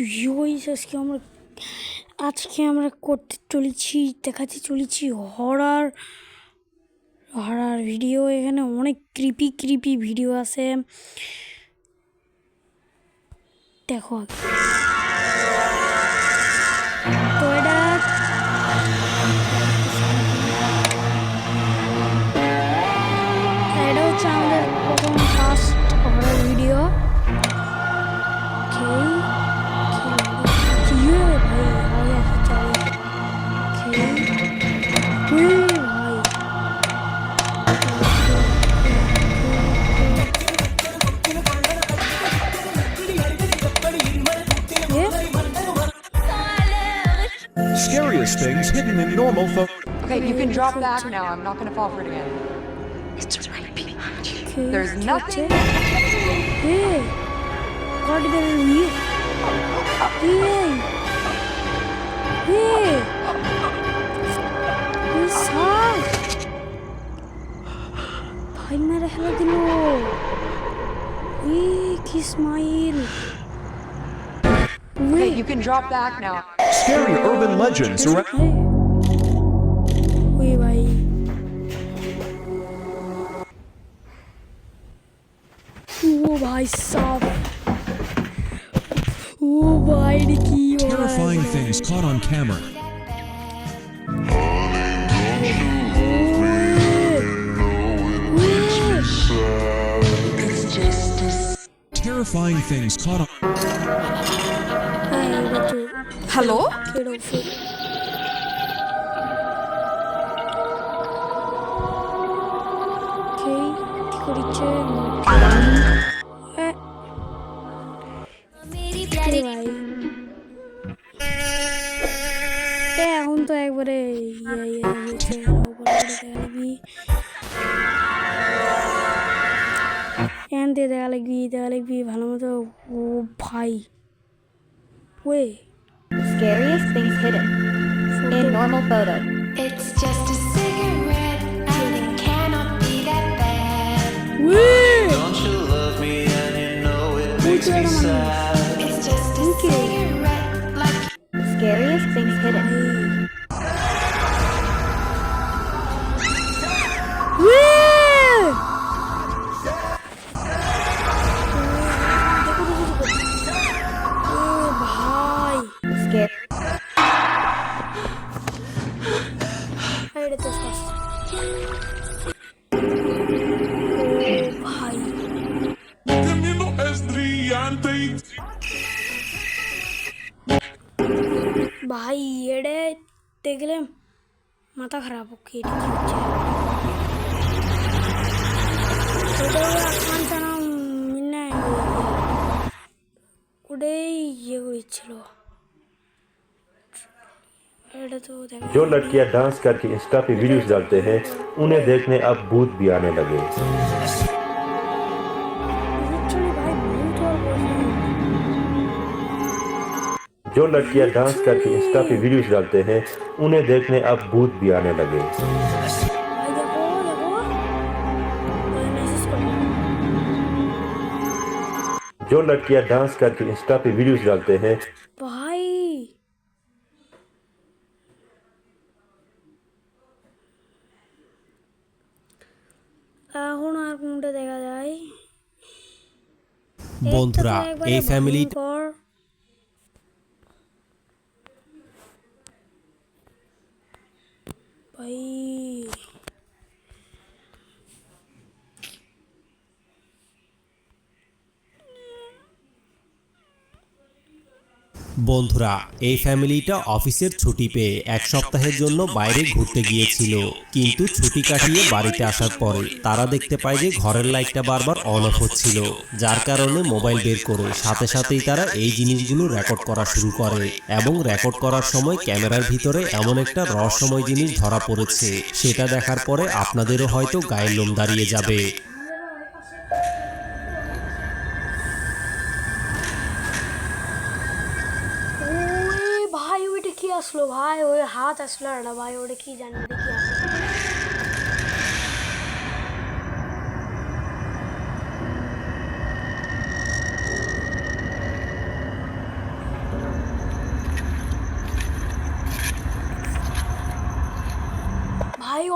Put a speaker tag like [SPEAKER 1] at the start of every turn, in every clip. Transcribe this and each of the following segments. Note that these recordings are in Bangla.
[SPEAKER 1] তো ইউইস আজকে আমরা করতে চলেছি, দেখাতে চলেছি হরার ভিডিও। এখানে অনেক ক্রিপি ভিডিও আছে, দেখো। তো এটা হচ্ছে আমাদের প্রথম first horror video.
[SPEAKER 2] Scariest things hidden in normal photos.
[SPEAKER 3] Okay, you can drop back now. I'm not gonna fall for it again.
[SPEAKER 4] It's right behind you.
[SPEAKER 3] There's nothing.
[SPEAKER 1] Hey, God, better you. Hey, भाई मेरा हेला दिलो। की smile.
[SPEAKER 3] Okay, you can drop back now.
[SPEAKER 2] Scary urban legends around.
[SPEAKER 1] Wait, भाई। ओ भाई साहब। ओ भाई की हो रहा है।
[SPEAKER 2] Terrifying things caught on camera. Terrifying things caught on.
[SPEAKER 3] Hello?
[SPEAKER 1] এখন তো একবারে দেখা লাগবি ভালো মতো। ও ভাই way
[SPEAKER 5] Scariest things hidden in normal photo.
[SPEAKER 4] It's just a cigarette, and it cannot be that bad.
[SPEAKER 6] Don't you love me and you know it makes me sad.
[SPEAKER 4] It's just a cigarette, like
[SPEAKER 5] Scariest things hidden. Scary.
[SPEAKER 1] ভাই এড়ে দেখলে মাথা খারাপ ওকে। এটা কি হচ্ছে? এটা আসমান টানা মিনা ওটাই ইয়ে হয়েছিল।
[SPEAKER 7] जो लड़कियां डांस करके इंस्टा पे वीडियोस डालते हैं उन्हें देखने अब भूत भी आने लगे। जो लड़कियां डांस करके इंस्टा पे वीडियोस डालते हैं उन्हें देखने अब भूत भी आने लगे। जो लड़कियां डांस करके इंस्टा पे वीडियोस डालते हैं
[SPEAKER 1] भाई এখন আর কোনটা দেখা যায়?
[SPEAKER 8] বন্ধুরা এই ফ্যামিলি
[SPEAKER 1] ভাই
[SPEAKER 8] বন্ধুরা এই ফ্যামিলিটা অফিসের ছুটি পেয়ে এক সপ্তাহের জন্য বাইরে ঘুরতে গিয়েছিল, কিন্তু ছুটি কাটিয়ে বাড়িতে আসার পরে তারা দেখতে পায় যে ঘরের লাইটটা বারবার অন অফ হচ্ছিল, যার কারণে মোবাইল বের করে সাথে সাথেই তারা এই জিনিসগুলো রেকর্ড করা শুরু করে এবং রেকর্ড করার সময় ক্যামেরার ভিতরে এমন একটা রহস্যময় জিনিস ধরা পড়েছে, সেটা দেখার পরে আপনাদেরও হয়তো গায়ের লোম দাঁড়িয়ে যাবে।
[SPEAKER 1] কি আসলো ভাই? ওই হাত আসলো না ভাই, ওটা কি জানি কি আসলো।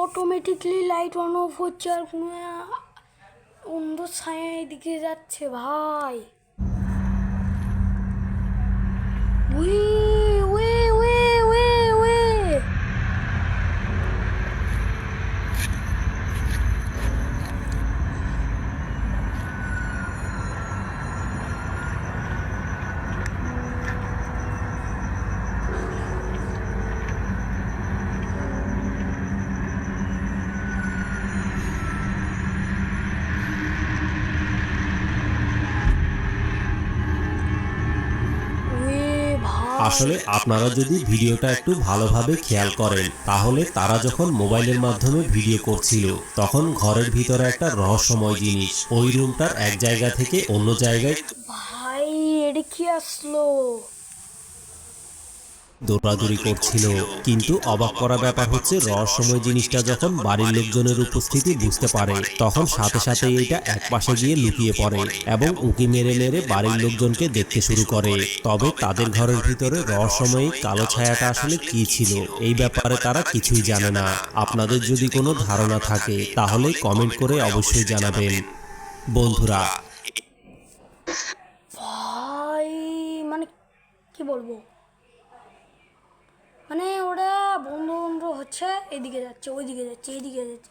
[SPEAKER 1] অটোমেটিকলি লাইট অন অফ হচ্ছে আর কোনো অন্ধ ছায়া এদিকে যাচ্ছে ভাই। We we we we we
[SPEAKER 8] আসলে আপনারা যদি ভিডিওটা একটু ভালোভাবে খেয়াল করেন তাহলে তারা যখন মোবাইলের মাধ্যমে ভিডিও করছিল তখন ঘরের ভিতরে একটা রহস্যময় জিনিস ওই রুমটার এক জায়গা থেকে অন্য জায়গায়
[SPEAKER 1] ভাই এটা কি আসলো?
[SPEAKER 8] দৌড়াদৌড়ি করছিল। কিন্তু অবাক করা ব্যাপার হচ্ছে রহস্যময় জিনিসটা যখন বাড়ির লোকজনের উপস্থিতি বুঝতে পারে তখন সাথে সাথে এটা একপাশে গিয়ে লুকিয়ে পড়ে এবং উঁকি মেরে মেরে বাড়ির লোকজনকে দেখতে শুরু করে। তবে তাদের ঘরের ভিতরে রহস্যময়ী কালো ছায়াটা আসলে কি ছিল এই ব্যাপারে তারা কিছুই জানে না। আপনাদের যদি কোনো ধারণা থাকে তাহলে কমেন্ট করে অবশ্যই জানাবেন বন্ধুরা।
[SPEAKER 1] ভাই মানে কি বলবো, মানে ওরা বন্ধ বন্ধ হচ্ছে, এদিকে যাচ্ছে ওইদিকে যাচ্ছে এদিকে যাচ্ছে,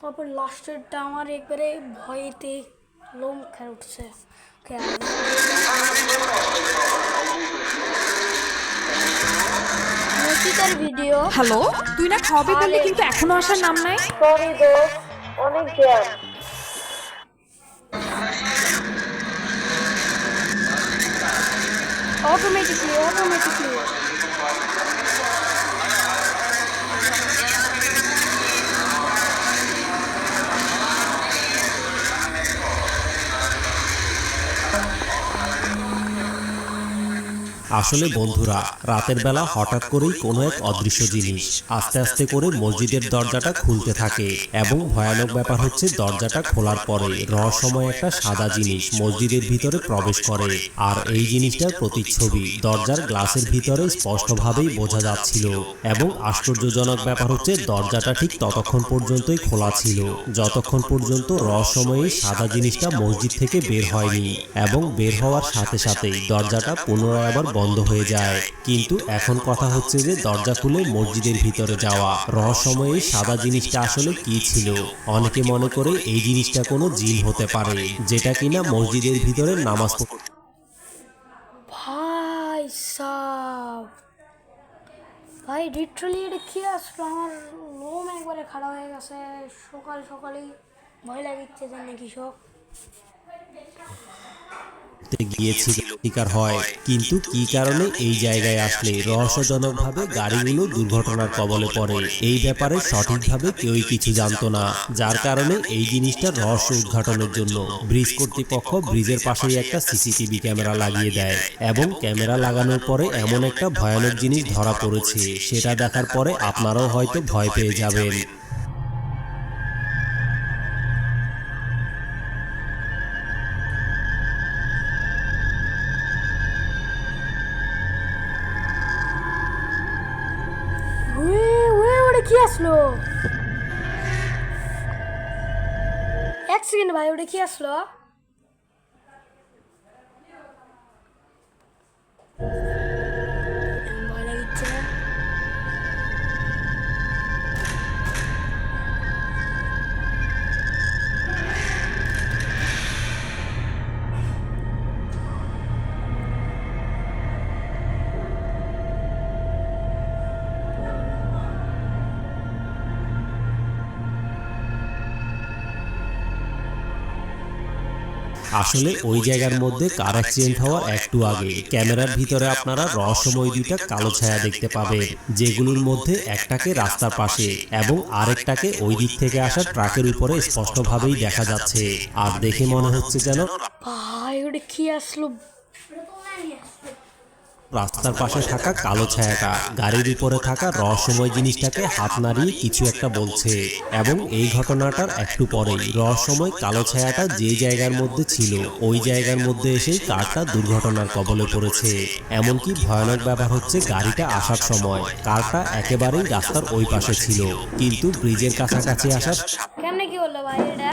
[SPEAKER 1] তারপর লাস্টেরটা আমার একবারে ভয়েতে লোম খেয়ে উঠছে। নচিতার ভিডিও।
[SPEAKER 3] হ্যালো, তুই না খাওয়াবি বললি কিন্তু এখনো আসার নাম নাই।
[SPEAKER 1] সরি দোস্ত, অনেক জ্যাম। অটোমেটিকলি
[SPEAKER 8] আসলে বন্ধুরা রাতের বেলা হঠাৎ করেই কোনো এক অদৃশ্য জিনিস আস্তে আস্তে করে মসজিদের দরজাটা খুলতে থাকে এবং ভয়ানক ব্যাপার হচ্ছে দরজাটা খোলার পরে রহস্যময় একটা সাদা জিনিস মসজিদের ভিতরে প্রবেশ করে। আর এই জিনিসটার প্রতিচ্ছবি দরজার গ্লাসের ভিতরে স্পষ্টভাবেই বোঝা যাচ্ছিল এবং আশ্চর্যজনক ব্যাপার হচ্ছে দরজাটা ঠিক ততক্ষণ পর্যন্তই খোলা ছিল যতক্ষণ পর্যন্ত রহস্যময় সাদা জিনিসটা মসজিদ থেকে বের হয়নি এবং বের হওয়ার সাথে সাথেই দরজাটা পুনরায় আবার বন্ধ হয়ে যায়। কিন্তু এখন কথা হচ্ছে যে দরজা খুলে মসজিদের ভিতরে যাওয়া রহস্যময় সাদা জিনিসটা আসলে কি ছিল। অনেকে মনে করে এই জিনিসটা কোনো জিন হতে পারে যেটা কিনা মসজিদের ভিতরে নামাজ
[SPEAKER 1] ভাই সাব, ভাই লিটারালি এটা কি আসলো? আমার লোম একবারে খারাপ হয়ে গেছে। সকাল সকালেই ভয় লাগিচ্ছে যে নাকি সব
[SPEAKER 8] গিয়েছিল শিকার হয়। কিন্তু কি কারণে এই জায়গায় আসলে রহস্যজনকভাবে গাড়িগুলো দুর্ঘটনার কবলে পড়ে এই ব্যাপারে সঠিকভাবে কেউই কিছু জানতো না, যার কারণে এই জিনিসটা রহস্য উদ্ঘাটনের জন্য ব্রিজ কর্তৃপক্ষ ব্রিজের পাশেই একটা সিসিটিভি ক্যামেরা লাগিয়ে দেয় এবং ক্যামেরা লাগানোর পরে এমন একটা ভয়ানক জিনিস ধরা পড়েছে সেটা দেখার পরে আপনারাও হয়তো ভয় পেয়ে যাবেন।
[SPEAKER 1] কি আসলো? এক সেকেন্ড ভাই, ওটা কি আসলো? ভয় লাগিচ্ছে।
[SPEAKER 8] আসলে ওই জায়গার মধ্যে কার অ্যাক্সিডেন্ট হওয়ার একটু আগে ক্যামেরার ভিতরে আপনারা রহস্যময় দুইটা কালো ছায়া দেখতে পাবেন, যেগুলোর মধ্যে একটাকে রাস্তার পাশে এবং আরেকটাকে ওই দিক থেকে আসা ট্রাকের উপরে স্পষ্টভাবেই দেখা যাচ্ছে। আর দেখে মনে হচ্ছে যেন
[SPEAKER 1] ভাই ওটা কি আসলো?
[SPEAKER 8] রাস্তার পাশে থাকা কালো ছায়াটা গাড়ির উপরে থাকা রহস্যময় জিনিসটাকে হাত নাড়িয়ে কিছু একটা বলছে। এবং এই ঘটনাটার একটু পরেই রহস্যময় কালো ছায়াটা যে জায়গার মধ্যে ছিল ওই জায়গার মধ্যে এসেই কারটা দুর্ঘটনার কবলে পড়েছে। এমনকি ভয়ানক ব্যাপার হচ্ছে গাড়িটা আসার সময় কারটা একেবারেই রাস্তার ওই পাশে ছিল, কিন্তু ব্রিজের কাছাকাছি আসার
[SPEAKER 1] কেমনে কি হলো ভাই? এটা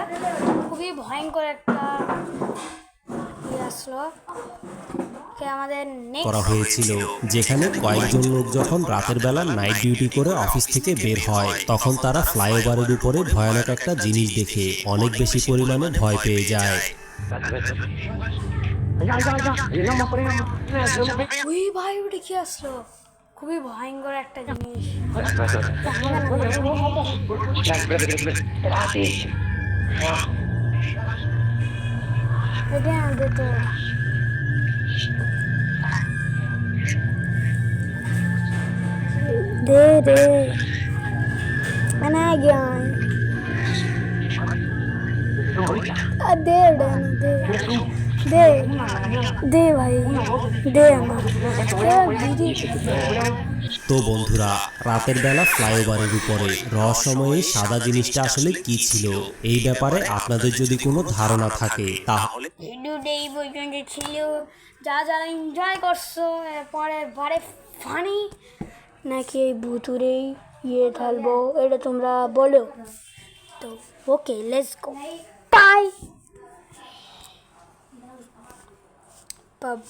[SPEAKER 1] খুবই ভয়ঙ্কর একটা আসলো আমাদের
[SPEAKER 8] করা হয়েছিল, যেখানে কয়েকজন লোক যখন রাতের বেলা নাইট ডিউটি করে অফিস থেকে বের হয় তখন তারা ফ্লাইওভারের উপরে ভয়ানক একটা জিনিস দেখে অনেক বেশি পরিমাণে ভয় পেয়ে যায়।
[SPEAKER 1] ওই ভাই ওটা কি আসলো? খুবই ভয়ঙ্কর একটা জিনিস। এটা আমাদের তো दे दे मैं आ गया दे दे दे दे भाई दे
[SPEAKER 8] তো বন্ধুরা, রাতের বেলা ফ্লাইওভারের উপরে রহস্যময় সাদা জিনিসটা আসলে কি ছিল এই ব্যাপারে আপনাদের যদি কোনো ধারণা থাকে তাহলে
[SPEAKER 1] ভিডিওটা এই পর্যন্ত ছিল। যারা এনজয় করছো এরপরে বারে ফানি নাকি এই ভুতুরেই থাকবো এটা তোমরা বলো। তো okay let's go by. Babu